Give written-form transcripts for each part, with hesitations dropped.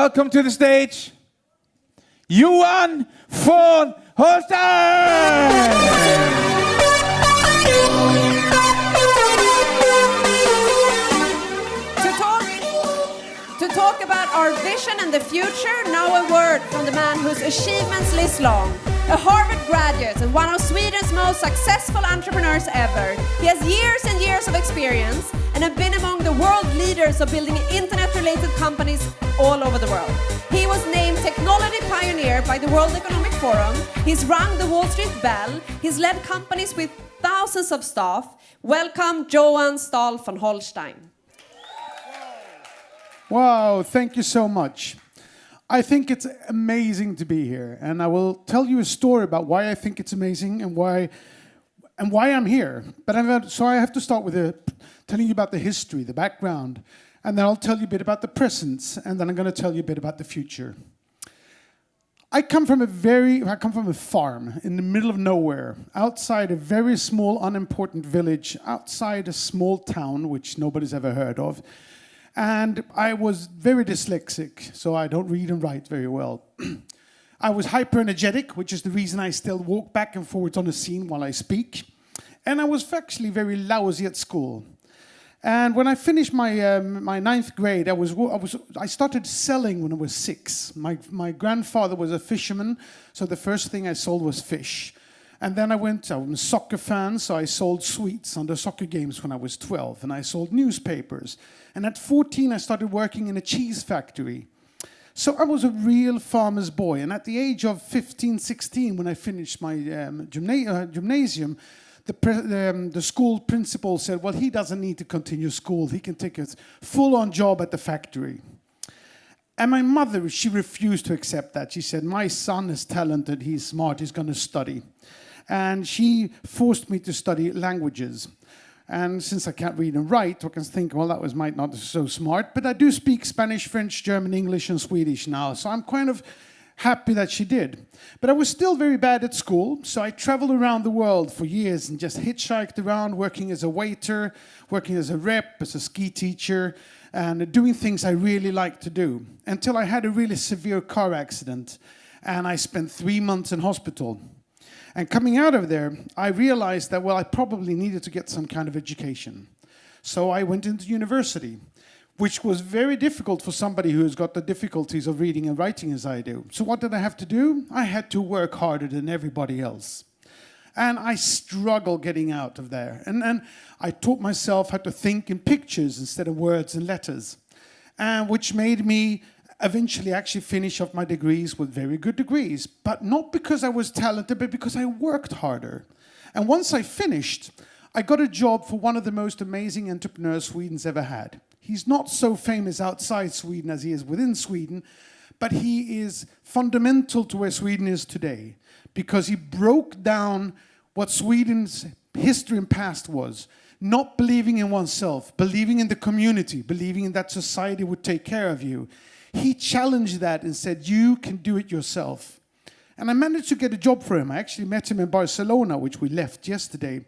welcome to the stage, Johan von Holstein! To talk about our vision and the future, now a word from the man whose achievements list long. A Harvard graduate and one of Sweden's most successful entrepreneurs ever. He has years and years of experience and have been among the world leaders of building internet-related companies all over the world. He was named Technology Pioneer by the World Economic Forum. He's rung the Wall Street Bell. He's led companies with thousands of staff. Welcome, Johan Stahl von Holstein. Wow, thank you so much. I think it's amazing to be here, and I will tell you a story about why I think it's amazing and why I'm here. But so I have to start with telling you about the history, the background, and then I'll tell you a bit about the present, and then I'm going to tell you a bit about the future. I come from a farm in the middle of nowhere, outside a very small, unimportant village, outside a small town which nobody's ever heard of. And I was very dyslexic, so I don't read and write very well. I was hyper-energetic, which is the reason I still walk back and forwards on the scene while I speak. And I was actually very lousy at school. And when I finished my ninth grade, I started selling when I was 6. My grandfather was a fisherman, so the first thing I sold was fish. And then I'm a soccer fan, so I sold sweets on the soccer games when I was 12, and I sold newspapers. And at 14, I started working in a cheese factory. So I was a real farmer's boy. And at the age of 15, 16, when I finished my gymnasium, the school principal said, well, he doesn't need to continue school. He can take a full-on job at the factory. And my mother, she refused to accept that. She said, my son is talented, he's smart, he's going to study. And she forced me to study languages. And since I can't read and write, I can think, well, that might not be so smart. But I do speak Spanish, French, German, English, and Swedish now. So I'm kind of happy that she did. But I was still very bad at school. So I traveled around the world for years and just hitchhiked around, working as a waiter, working as a rep, as a ski teacher, and doing things I really liked to do. Until I had a really severe car accident. And I spent 3 months in hospital. And coming out of there, I realized that, well, I probably needed to get some kind of education. So I went into university, which was very difficult for somebody who's got the difficulties of reading and writing as I do. So what did I have to do? I had to work harder than everybody else. And I struggled getting out of there. And I taught myself how to think in pictures instead of words and letters, which made me eventually actually finish off my degrees with very good degrees, but not because I was talented, but because I worked harder. And once I finished, I got a job for one of the most amazing entrepreneurs Sweden's ever had. He's not so famous outside Sweden as he is within Sweden, but he is fundamental to where Sweden is today, because he broke down what Sweden's history and past was. Not believing in oneself, believing in the community, believing in that society would take care of you. He challenged that and said, you can do it yourself. And I managed to get a job for him. I actually met him in Barcelona, which we left yesterday.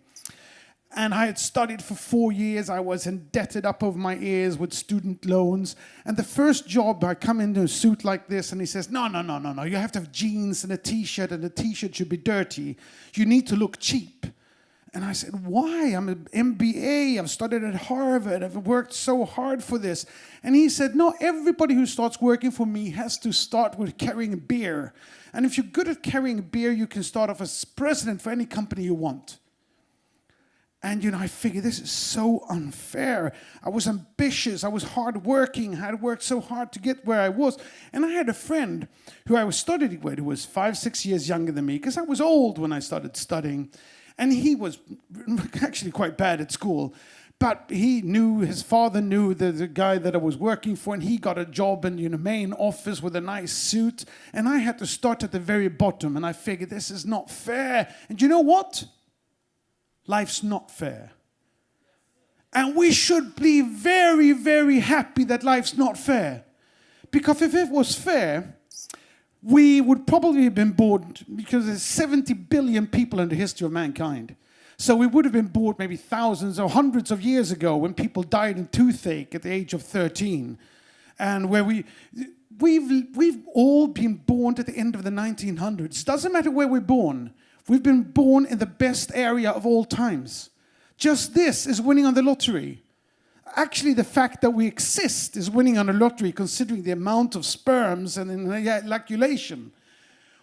And I had studied for 4 years. I was indebted up over my ears with student loans. And the first job, I come into a suit like this, and he says, no. You have to have jeans and a T-shirt, and the T-shirt should be dirty. You need to look cheap. And I said, why? I'm an MBA, I've studied at Harvard, I've worked so hard for this. And he said, no, everybody who starts working for me has to start with carrying a beer. And if you're good at carrying a beer, you can start off as president for any company you want. And, I figured this is so unfair. I was ambitious, I was hardworking, I had worked so hard to get where I was. And I had a friend who I was studying with who was 5-6 years younger than me, because I was old when I started studying. And he was actually quite bad at school. But his father knew the guy that I was working for, and he got a job in the main office with a nice suit. And I had to start at the very bottom, and I figured this is not fair. And you know what? Life's not fair. And we should be very, very happy that life's not fair. Because if it was fair, we would probably have been bored, because there's 70 billion people in the history of mankind. So we would have been bored maybe thousands or hundreds of years ago when people died in toothache at the age of 13. And where we've all been born at the end of the 1900s. Doesn't matter where we're born. We've been born in the best area of all times. Just this is winning on the lottery. Actually, the fact that we exist is winning on a lottery, considering the amount of sperms and ejaculation.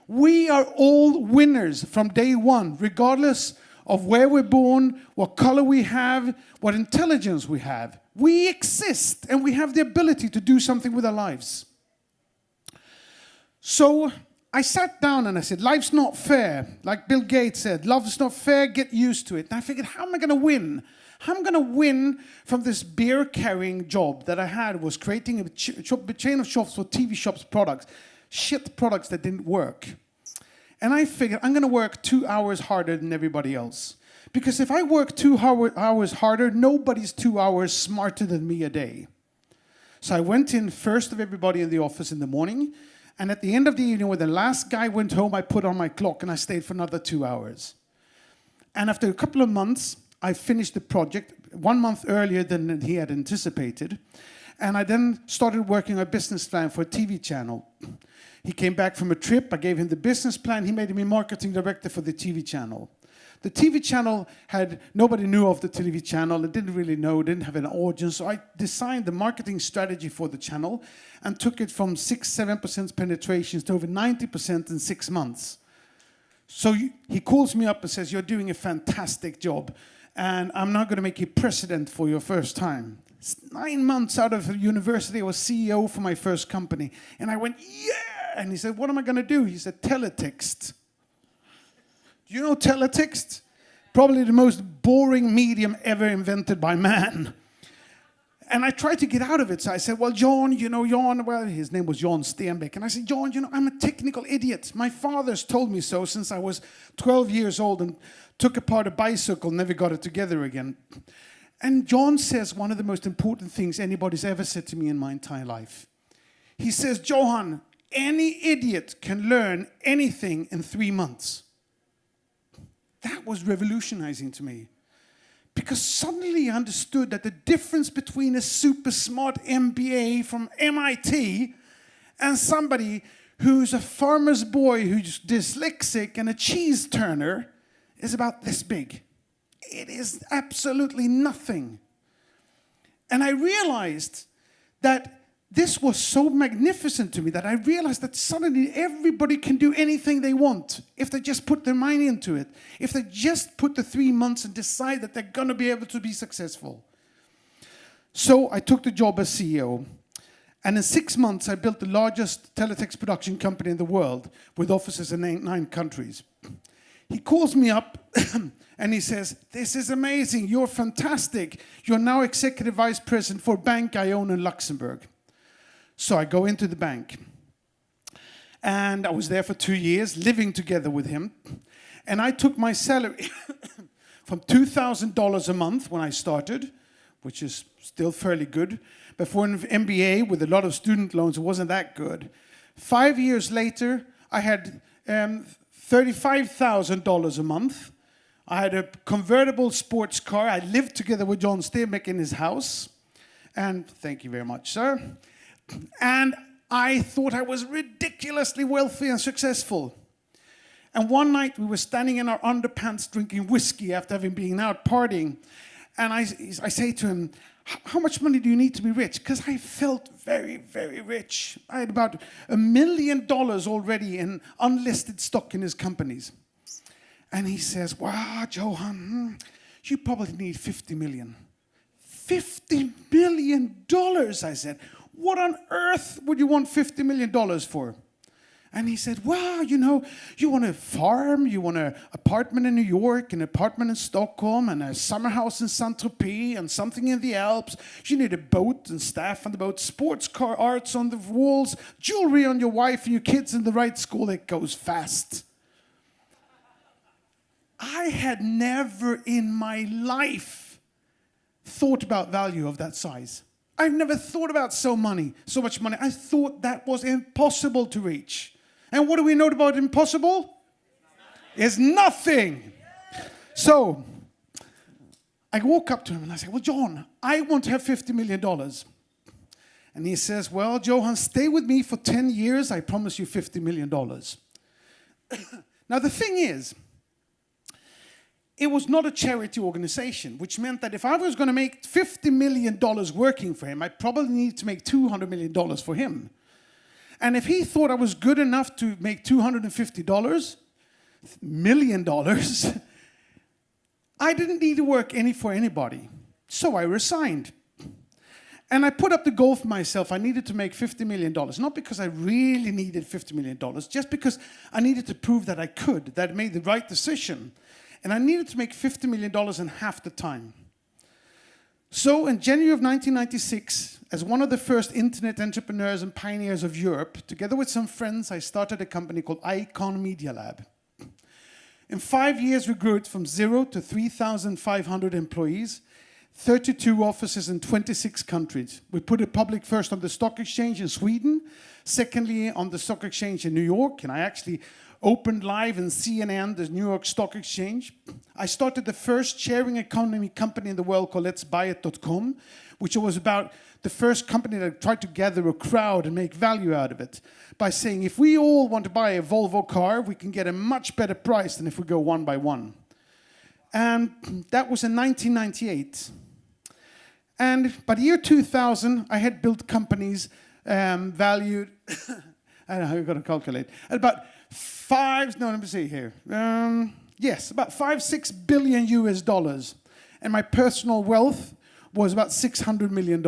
We are all winners from day one, regardless of where we're born, what color we have, what intelligence we have. We exist, and we have the ability to do something with our lives. So I sat down and I said, life's not fair. Like Bill Gates said, life's not fair, get used to it. And I figured, how am I going to win? How am I going to win from this beer-carrying job that I had, was creating a chain of shops for TV shops products, shit products that didn't work. And I figured, I'm going to work 2 hours harder than everybody else. Because if I work 2 hours harder, nobody's 2 hours smarter than me a day. So I went in first of everybody in the office in the morning. And at the end of the evening, when the last guy went home, I put on my clock and I stayed for another 2 hours. And after a couple of months, I finished the project 1 month earlier than he had anticipated. And I then started working on a business plan for a TV channel. He came back from a trip. I gave him the business plan. He made me marketing director for the TV channel. The TV channel nobody knew of the TV channel. It didn't really know, didn't have an audience. So I designed the marketing strategy for the channel and took it from 6-7% penetrations to over 90% in 6 months. So he calls me up and says, you're doing a fantastic job. And I'm not going to make you president for your first time. 9 months out of university, I was CEO for my first company. And I went, yeah! And he said, what am I going to do? He said, teletext. Do you know teletext? Probably the most boring medium ever invented by man. And I tried to get out of it. So I said, well, John, well, his name was John Stenbeck. And I said, John, I'm a technical idiot. My father's told me so since I was 12 years old and took apart a bicycle, never got it together again. And John says one of the most important things anybody's ever said to me in my entire life. He says, Johan, any idiot can learn anything in 3 months. That was revolutionizing to me. Because suddenly I understood that the difference between a super smart MBA from MIT and somebody who's a farmer's boy who's dyslexic and a cheese turner is about this big. It is absolutely nothing. And I realized that this was so magnificent to me that I realized that suddenly everybody can do anything they want if they just put their mind into it. If they just put the 3 months and decide that they're going to be able to be successful. So I took the job as CEO. And in 6 months, I built the largest teletext production company in the world with offices in 9 countries. He calls me up and he says, this is amazing. You're fantastic. You're now executive vice president for a bank I own in Luxembourg. So I go into the bank. And I was there for 2 years, living together with him. And I took my salary from $2,000 a month when I started, which is still fairly good. But for an MBA with a lot of student loans, it wasn't that good. 5 years later, I had $35,000 a month. I had a convertible sports car. I lived together with John Stenbeck in his house. And thank you very much, sir. And I thought I was ridiculously wealthy and successful. And one night we were standing in our underpants drinking whiskey after having been out partying. And I say to him, how much money do you need to be rich? Because I felt very, very rich. I had about $1 million already in unlisted stock in his companies. And he says, wow, Johan, you probably need 50 million. $50 million, I said. What on earth would you want $50 million for? And he said, wow, you want a farm, you want an apartment in New York, an apartment in Stockholm, and a summer house in Saint-Tropez, and something in the Alps. You need a boat and staff on the boat, sports car arts on the walls, jewelry on your wife and your kids in the right school that goes fast. I had never in my life thought about value of that size. I've never thought about so much money. I thought that was impossible to reach. And what do we know about impossible? It's nothing. So I walk up to him and I say, well, John, I want to have $50 million. And he says, well, Johan, stay with me for 10 years. I promise you $50 million. Now, the thing is, it was not a charity organization, which meant that if I was going to make $50 million working for him, I probably needed to make $200 million for him. And if he thought I was good enough to make $250 million, I didn't need to work for anybody. So I resigned. And I put up the goal for myself. I needed to make $50 million, not because I really needed $50 million, just because I needed to prove that I could, that I made the right decision. And I needed to make $50 million in half the time. So in January of 1996, as one of the first internet entrepreneurs and pioneers of Europe, together with some friends, I started a company called Icon Media Lab. In 5 years, we grew it from 0 to 3,500 employees, 32 offices in 26 countries. We put it public first on the stock exchange in Sweden, secondly on the stock exchange in New York, and I actually opened live in CNN, the New York Stock Exchange. I started the first sharing economy company in the world called letsbuyit.com, which was about the first company that tried to gather a crowd and make value out of it by saying, if we all want to buy a Volvo car, we can get a much better price than if we go one by one. And that was in 1998. And by the year 2000, I had built companies valued, I don't know how you've got to calculate, at about about 5-6 billion US dollars. And my personal wealth was about $600 million.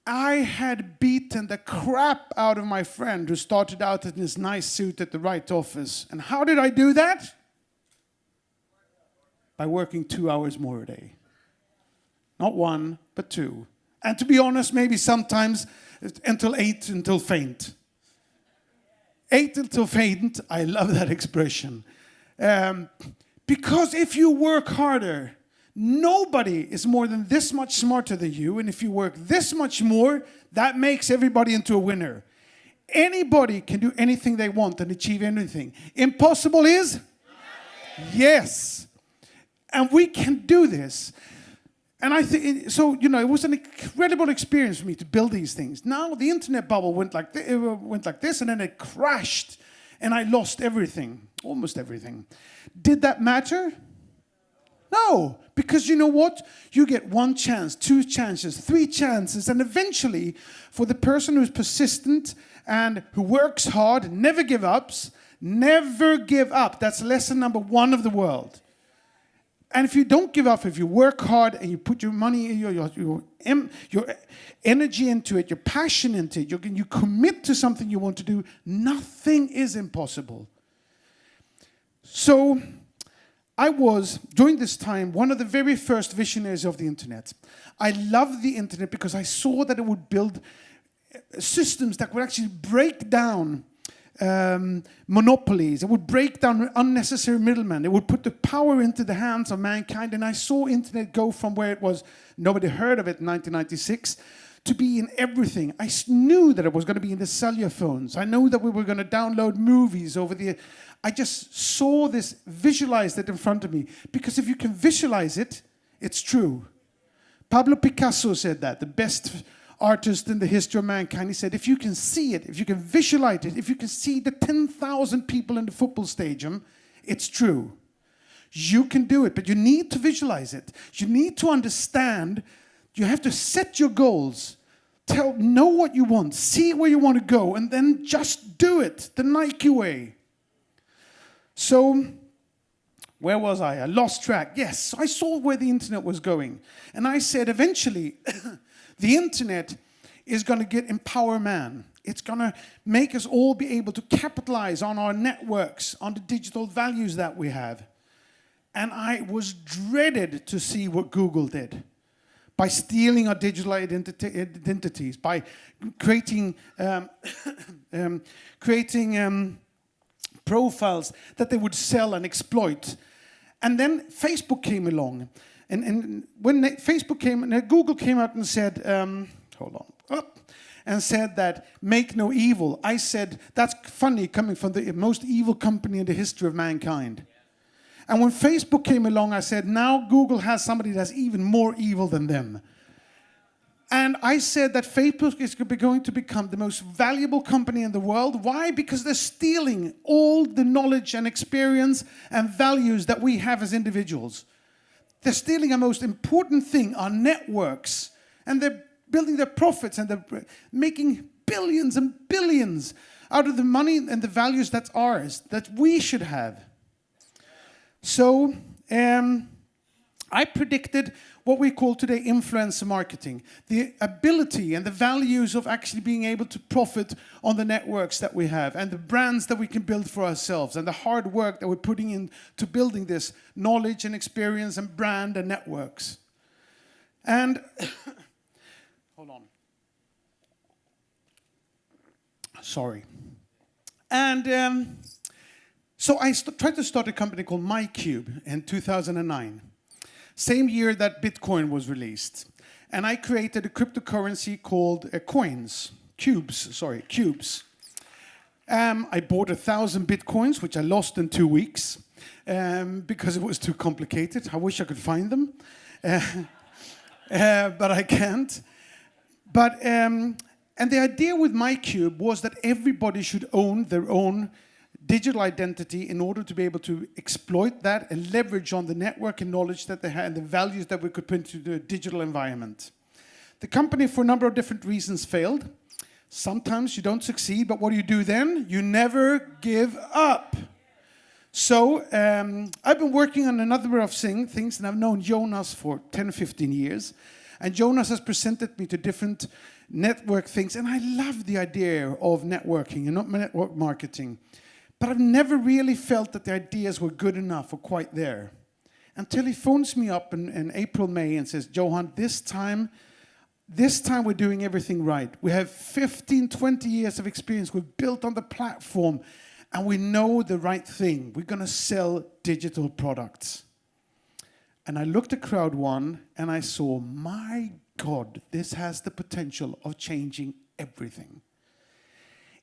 I had beaten the crap out of my friend who started out in his nice suit at the right office. And how did I do that? By working 2 hours more a day. Not 1, but 2. And to be honest, maybe sometimes until 8 until faint. 8 until faint, I love that expression. Because if you work harder, nobody is more than this much smarter than you. And if you work this much more, that makes everybody into a winner. Anybody can do anything they want and achieve anything. Impossible is? Yes. And we can do this. And I think, so, you know, it was an incredible experience for me to build these things. Now the internet bubble went like this, and then it crashed, and I lost everything, almost everything. Did that matter? No, because you know what? You get 1 chance, 2 chances, 3 chances, and eventually, for the person who's persistent and who works hard, never give up, that's lesson number 1 of the world. And if you don't give up, if you work hard and you put your money, your energy into it, your passion into it, you commit to something you want to do, nothing is impossible. So I was, during this time, one of the very first visionaries of the internet. I loved the internet because I saw that it would build systems that would actually break down monopolies. It would break down unnecessary middlemen. It would put the power into the hands of mankind. And I saw internet go from where it was, nobody heard of it in 1996, to be in everything. I knew that it was going to be in the cellular phones. I knew that we were going to download movies over the... I just saw this, visualized it in front of me. Because if you can visualize it, it's true. Pablo Picasso said that, the best artist in the history of mankind. He said, if you can see it, if you can visualize it, if you can see the 10,000 people in the football stadium, it's true. You can do it, but you need to visualize it. You need to understand. You have to set your goals. Know what you want, see where you want to go, and then just do it the Nike way. So, where was I? I lost track. Yes, I saw where the internet was going. And I said, eventually, the internet is going to empower man. It's going to make us all be able to capitalize on our networks, on the digital values that we have. And I was dreaded to see what Google did by stealing our digital identities, by creating profiles that they would sell and exploit. And then Facebook came along. And when Facebook came, Google came out and said, and said that, make no evil. I said, that's funny coming from the most evil company in the history of mankind. And when Facebook came along, I said, now Google has somebody that's even more evil than them. And I said that Facebook is going to become the most valuable company in the world. Why? Because they're stealing all the knowledge and experience and values that we have as individuals. They're stealing our most important thing, our networks. And they're building their profits and they're making billions and billions out of the money and the values that's ours, that we should have. So I predicted what we call today influencer marketing, the ability and the values of actually being able to profit on the networks that we have and the brands that we can build for ourselves and the hard work that we're putting into building this knowledge and experience and brand and networks. And hold on. Sorry. And so I tried to start a company called MyCube in 2009. Same year that Bitcoin was released. And I created a cryptocurrency called cubes. I bought 1,000 Bitcoins, which I lost in 2 weeks because it was too complicated. I wish I could find them, but I can't. And the idea with MyCube was that everybody should own their own digital identity in order to be able to exploit that and leverage on the network and knowledge that they had and the values that we could put into the digital environment. The company, for a number of different reasons, failed. Sometimes you don't succeed, but what do you do then? You never give up. So I've been working on a number of things, and I've known Jonas for 10, 15 years. And Jonas has presented me to different network things, and I love the idea of networking and not network marketing. But I've never really felt that the ideas were good enough or quite there. Until he phones me up in April, May and says, Johan, this time we're doing everything right. We have 15, 20 years of experience. We've built on the platform and we know the right thing. We're going to sell digital products. And I looked at Crowd1 and I saw, my God, this has the potential of changing everything.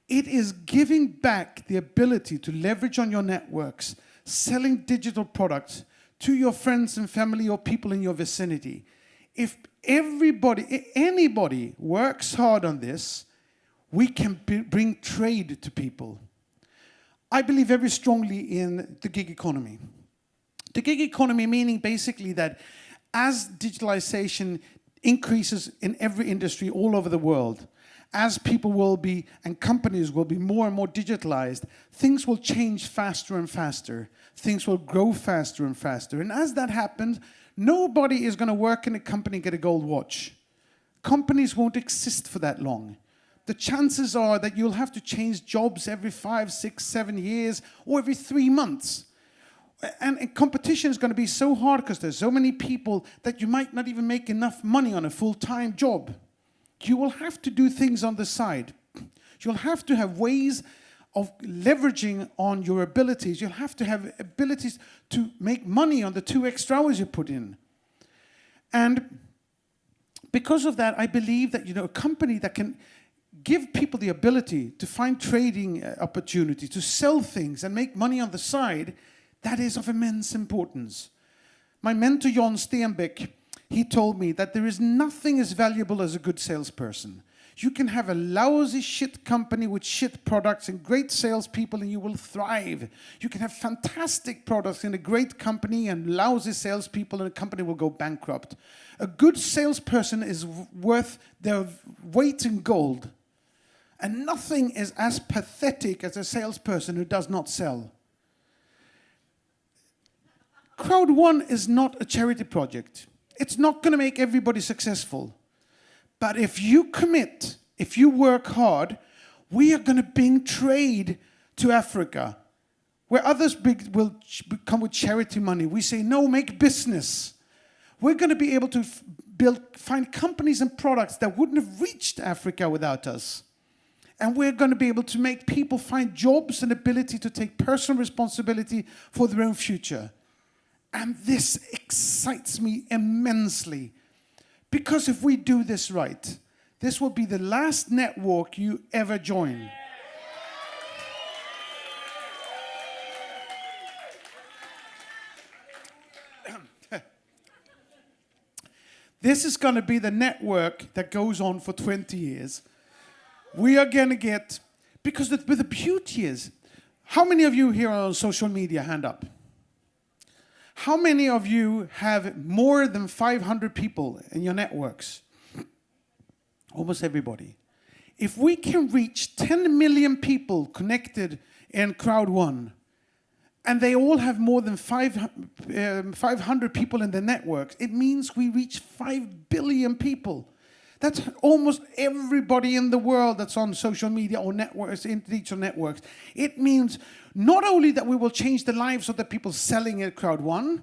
It is giving back the ability to leverage on your networks, selling digital products to your friends and family or people in your vicinity. If anybody works hard on this, we can bring trade to people. I believe very strongly in the gig economy. The gig economy meaning basically that as digitalization increases in every industry all over the world, as people will be and companies will be more and more digitalized, things will change faster and faster. Things will grow faster and faster. And as that happens, nobody is going to work in a company and get a gold watch. Companies won't exist for that long. The chances are that you'll have to change jobs every 5, 6, 7 years or every 3 months. And competition is going to be so hard because there's so many people that you might not even make enough money on a full-time job. You will have to do things on the side. You'll have to have ways of leveraging on your abilities. You'll have to have abilities to make money on the 2 extra hours you put in. And because of that, I believe that a company that can give people the ability to find trading opportunities, to sell things and make money on the side, that is of immense importance. My mentor, John Stenbeck, he told me that there is nothing as valuable as a good salesperson. You can have a lousy shit company with shit products and great salespeople and you will thrive. You can have fantastic products in a great company and lousy salespeople and a company will go bankrupt. A good salesperson is worth their weight in gold. And nothing is as pathetic as a salesperson who does not sell. Crowd1 is not a charity project. It's not going to make everybody successful. But if you commit, if you work hard, we are going to bring trade to Africa. Where others will come with charity money, we say, no, make business. We're going to be able to find companies and products that wouldn't have reached Africa without us. And we're going to be able to make people find jobs and ability to take personal responsibility for their own future. And this excites me immensely. Because if we do this right, this will be the last network you ever join. This is going to be the network that goes on for 20 years. We are going to get, because the beauty is, how many of you here are on social media? Hand up. How many of you have more than 500 people in your networks? Almost everybody. If we can reach 10 million people connected in Crowd1, and they all have more than 500 people in the networks, it means we reach 5 billion people. That's almost everybody in the world that's on social media or networks, digital networks. It means not only that we will change the lives of the people selling at Crowd1,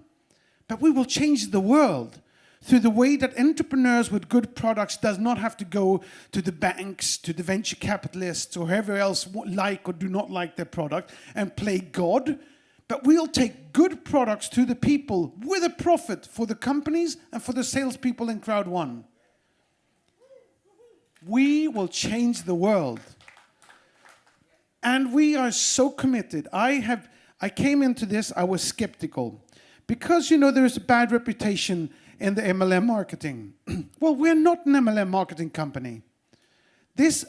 but we will change the world through the way that entrepreneurs with good products does not have to go to the banks, to the venture capitalists, or whoever else like or do not like their product and play God. But we'll take good products to the people with a profit for the companies and for the salespeople in Crowd1. We will change the world. And we are so committed. I came into this, I was skeptical. Because, there is a bad reputation in the MLM marketing. Well, we're not an MLM marketing company.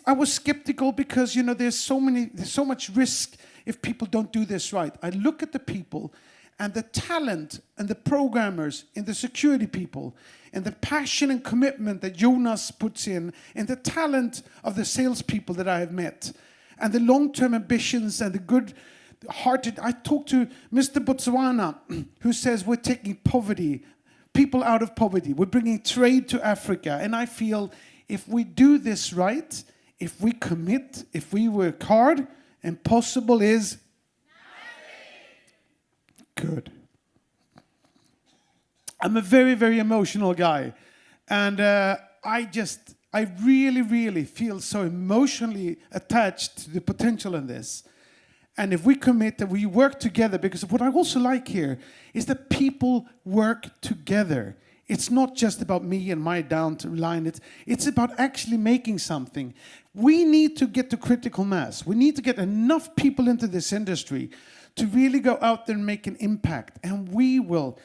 I was skeptical because, there's so much risk if people don't do this right. I look at the people and the talent and the programmers and the security people and the passion and commitment that Jonas puts in and the talent of the salespeople that I have met and the long-term ambitions and the good-hearted. I talked to Mr. Botswana who says we're taking people out of poverty. We're bringing trade to Africa. And I feel if we do this right, if we commit, if we work hard, impossible is good. I'm a very, very emotional guy. And I really, really feel so emotionally attached to the potential in this. And if we commit that we work together, because what I also like here is that people work together. It's not just about me and my down line. It's about actually making something. We need to get to critical mass. We need to get enough people into this industry to really go out there and make an impact. And we will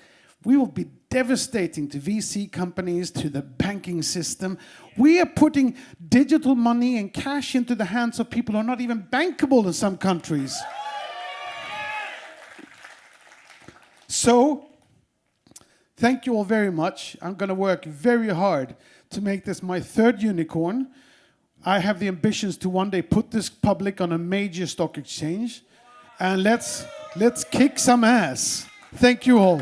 be devastating to VC companies, to the banking system. We are putting digital money and cash into the hands of people who are not even bankable in some countries. So, thank you all very much. I'm going to work very hard to make this my third unicorn. I have the ambitions to one day put this public on a major stock exchange. And let's kick some ass. Thank you all.